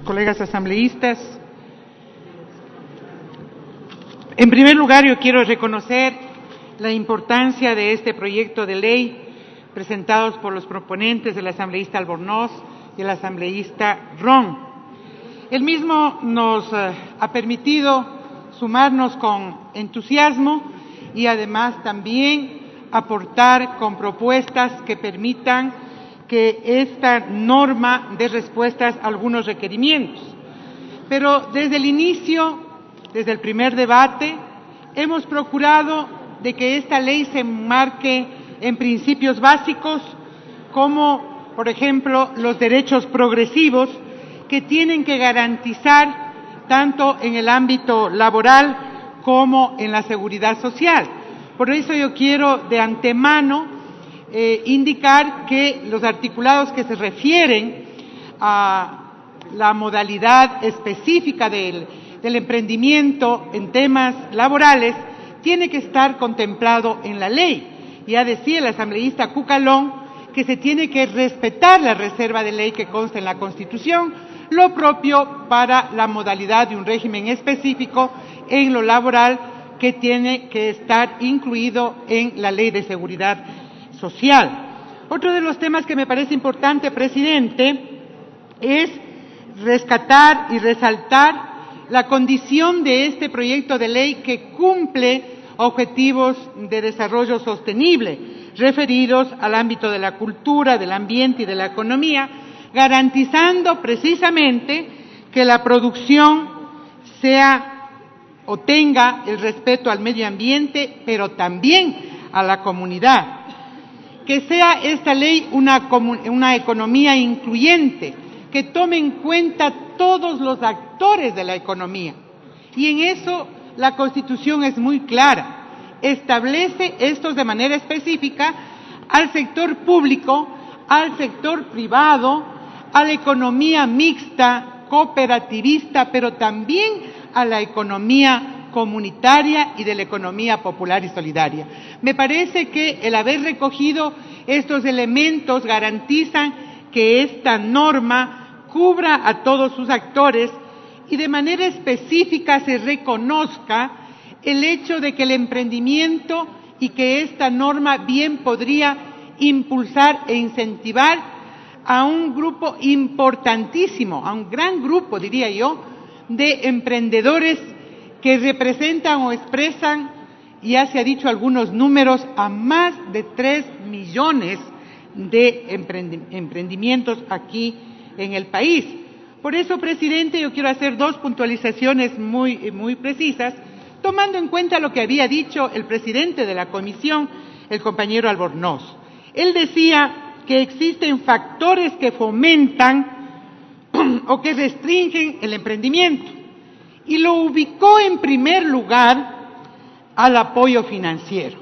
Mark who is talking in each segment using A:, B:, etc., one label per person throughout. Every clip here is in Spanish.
A: colegas asambleístas. En primer lugar, yo quiero reconocer la importancia de este proyecto de ley presentados por los proponentes, el asambleísta Albornoz y el asambleísta Ron. El mismo nos ha permitido sumarnos con entusiasmo y además también aportar con propuestas que permitan que esta norma dé respuestas a algunos requerimientos. Pero desde el inicio, desde el primer debate, hemos procurado de que esta ley se enmarque en principios básicos como, por ejemplo, los derechos progresivos que tienen que garantizar tanto en el ámbito laboral como en la seguridad social. Por eso yo quiero de antemano indicar que los articulados que se refieren a la modalidad específica del emprendimiento en temas laborales tiene que estar contemplado en la ley. Ya decía el asambleísta Cucalón que se tiene que respetar la reserva de ley que consta en la Constitución, lo propio para la modalidad de un régimen específico en lo laboral que tiene que estar incluido en la Ley de Seguridad Social. Otro de los temas que me parece importante, presidente, es rescatar y resaltar la condición de este proyecto de ley que cumple objetivos de desarrollo sostenible referidos al ámbito de la cultura, del ambiente y de la economía, garantizando precisamente que la producción sea o tenga el respeto al medio ambiente, pero también a la comunidad. Que sea esta ley una economía incluyente, que tome en cuenta todos los actores de la economía. Y en eso la Constitución es muy clara. Establece estos de manera específica al sector público, al sector privado, a la economía mixta, cooperativista, pero también a la economía comunitaria y de la economía popular y solidaria. Me parece que el haber recogido estos elementos garantizan que esta norma cubra a todos sus actores y de manera específica se reconozca el hecho de que el emprendimiento y que esta norma bien podría impulsar e incentivar a un grupo importantísimo, a un gran grupo, diría yo, de emprendedores que representan o expresan, ya se ha dicho algunos números, a más de 3 millones de emprendimientos aquí en el país. Por eso, presidente, yo quiero hacer 2 puntualizaciones muy precisas, tomando en cuenta lo que había dicho el presidente de la comisión, el compañero Albornoz. Él decía que existen factores que fomentan o que restringen el emprendimiento y lo ubicó en primer lugar al apoyo financiero,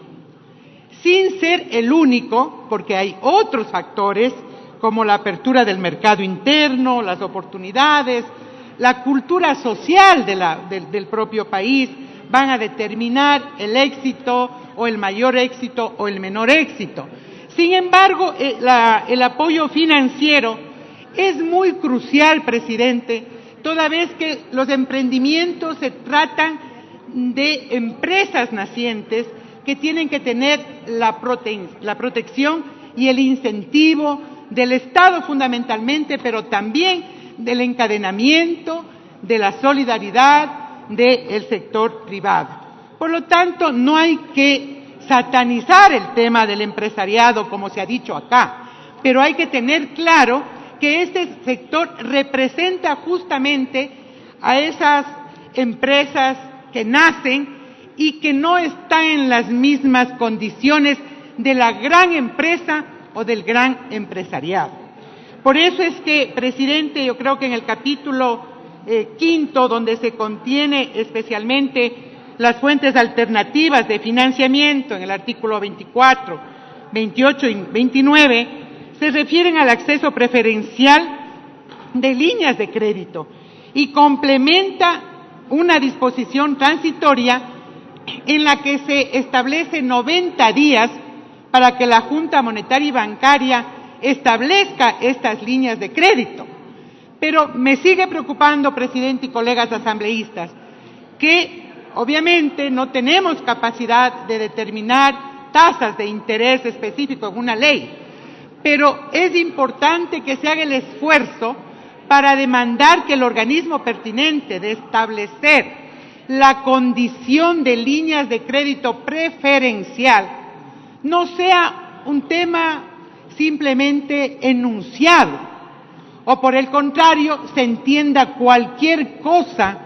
A: sin ser el único, porque hay otros factores como la apertura del mercado interno, las oportunidades, la cultura social del propio país, van a determinar el éxito o el mayor éxito o el menor éxito. Sin embargo, el apoyo financiero es muy crucial, presidente, toda vez que los emprendimientos se tratan de empresas nacientes que tienen que tener la protección y el incentivo del Estado fundamentalmente, pero también del encadenamiento, de la solidaridad del sector privado. Por lo tanto, no hay que satanizar el tema del empresariado, como se ha dicho acá, pero hay que tener claro que este sector representa justamente a esas empresas que nacen y que no están en las mismas condiciones de la gran empresa o del gran empresariado. Por eso es que, presidente, yo creo que en el capítulo 5, donde se contiene especialmente las fuentes alternativas de financiamiento, en el artículo 24, 28 y 29, se refieren al acceso preferencial de líneas de crédito y complementa una disposición transitoria en la que se establece 90 días para que la Junta Monetaria y Bancaria establezca estas líneas de crédito. Pero me sigue preocupando, presidente y colegas asambleístas, que obviamente no tenemos capacidad de determinar tasas de interés específico en una ley, pero es importante que se haga el esfuerzo para demandar que el organismo pertinente de establecer la condición de líneas de crédito preferencial no sea un tema simplemente enunciado, o por el contrario, se entienda cualquier cosa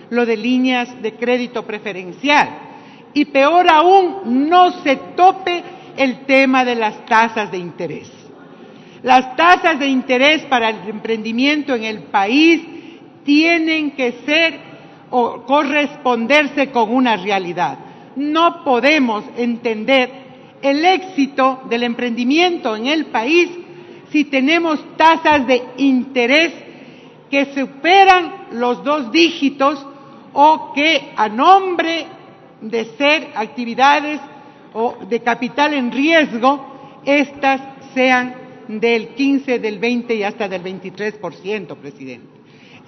A: lo de líneas de crédito preferencial. Y peor aún, no se tope el tema de las tasas de interés. Las tasas de interés para el emprendimiento en el país tienen que ser o corresponderse con una realidad. No podemos entender el éxito del emprendimiento en el país si tenemos tasas de interés que superan los 2 dígitos o que a nombre de ser actividades o de capital en riesgo, estas sean del 15, del 20 y hasta del 23%, presidente.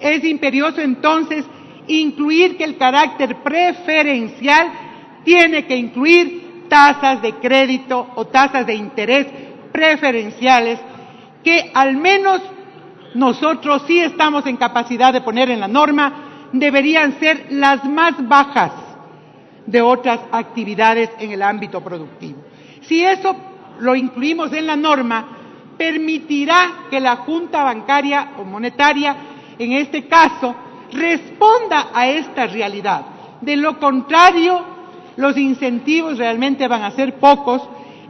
A: Es imperioso entonces incluir que el carácter preferencial tiene que incluir tasas de crédito o tasas de interés preferenciales que al menos nosotros sí estamos en capacidad de poner en la norma, deberían ser las más bajas de otras actividades en el ámbito productivo. Si eso lo incluimos en la norma, permitirá que la Junta Bancaria o Monetaria, en este caso, responda a esta realidad. De lo contrario, los incentivos realmente van a ser pocos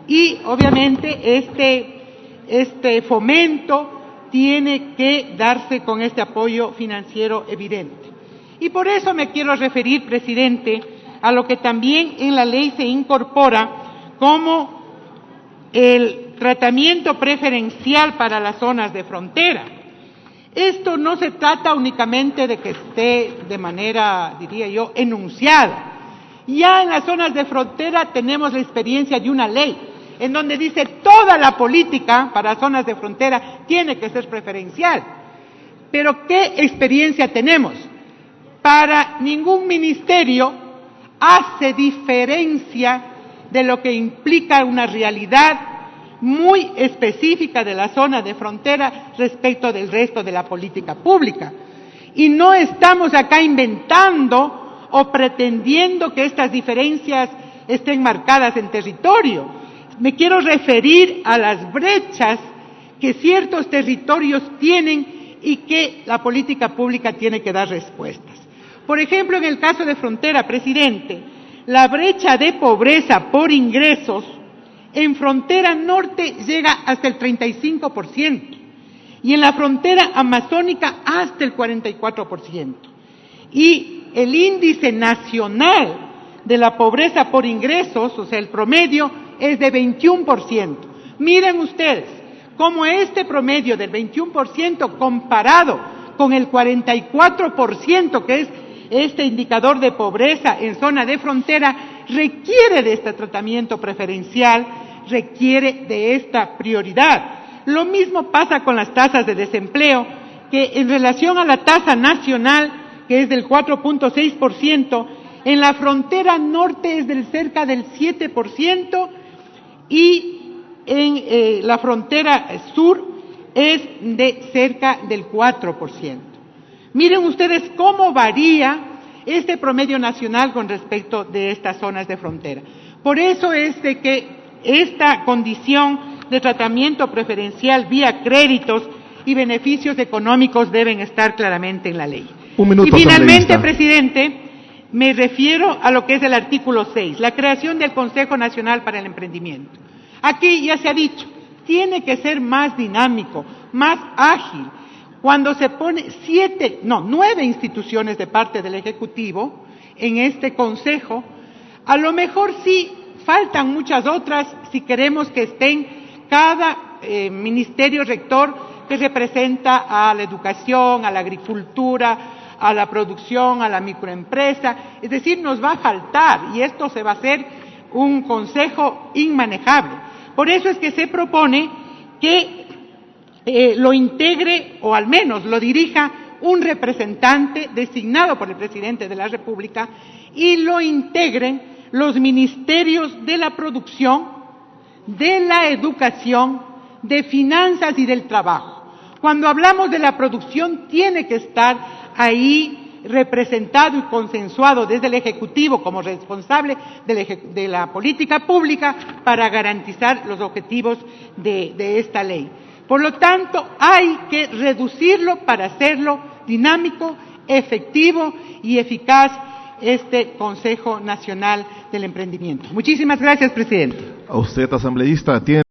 A: y obviamente este fomento tiene que darse con este apoyo financiero evidente. Y por eso me quiero referir, presidente, a lo que también en la ley se incorpora como el tratamiento preferencial para las zonas de frontera. Esto no se trata únicamente de que esté de manera, diría yo, enunciada. Ya en las zonas de frontera tenemos la experiencia de una ley en donde dice toda la política para zonas de frontera tiene que ser preferencial. Pero ¿qué experiencia tenemos? Para ningún ministerio hace diferencia de lo que implica una realidad muy específica de la zona de frontera respecto del resto de la política pública. Y no estamos acá inventando o pretendiendo que estas diferencias estén marcadas en territorio. Me quiero referir a las brechas que ciertos territorios tienen y que la política pública tiene que dar respuestas. Por ejemplo, en el caso de frontera, presidente, la brecha de pobreza por ingresos en frontera norte llega hasta el 35% y en la frontera amazónica hasta el 44%. Y el índice nacional de la pobreza por ingresos, o sea, el promedio, es de 21%. Miren ustedes cómo este promedio del 21% comparado con el 44% que es este indicador de pobreza en zona de frontera requiere de este tratamiento preferencial, requiere de esta prioridad. Lo mismo pasa con las tasas de desempleo, que en relación a la tasa nacional, que es del 4.6%, en la frontera norte es del cerca del 7% y en la frontera sur es de cerca del 4%. Miren ustedes cómo varía este promedio nacional con respecto de estas zonas de frontera. Por eso es de que esta condición de tratamiento preferencial vía créditos y beneficios económicos deben estar claramente en la ley. Y finalmente, presidente, me refiero a lo que es el artículo 6, la creación del Consejo Nacional para el Emprendimiento. Aquí ya se ha dicho, tiene que ser más dinámico, más ágil. Cuando se pone 9 instituciones de parte del Ejecutivo en este Consejo, a lo mejor sí faltan muchas otras si queremos que estén cada ministerio rector que representa a la educación, a la agricultura, a la producción, a la microempresa. Es decir, nos va a faltar y esto se va a hacer un consejo inmanejable. Por eso es que se propone que lo integre o al menos lo dirija un representante designado por el presidente de la República y lo integren los ministerios de la producción, de la educación, de finanzas y del trabajo. Cuando hablamos de la producción tiene que estar ahí representado y consensuado desde el Ejecutivo como responsable de la política pública para garantizar los objetivos de esta ley. Por lo tanto, hay que reducirlo para hacerlo dinámico, efectivo y eficaz este Consejo Nacional del Emprendimiento. Muchísimas gracias, presidente.
B: A usted, asambleísta, tiene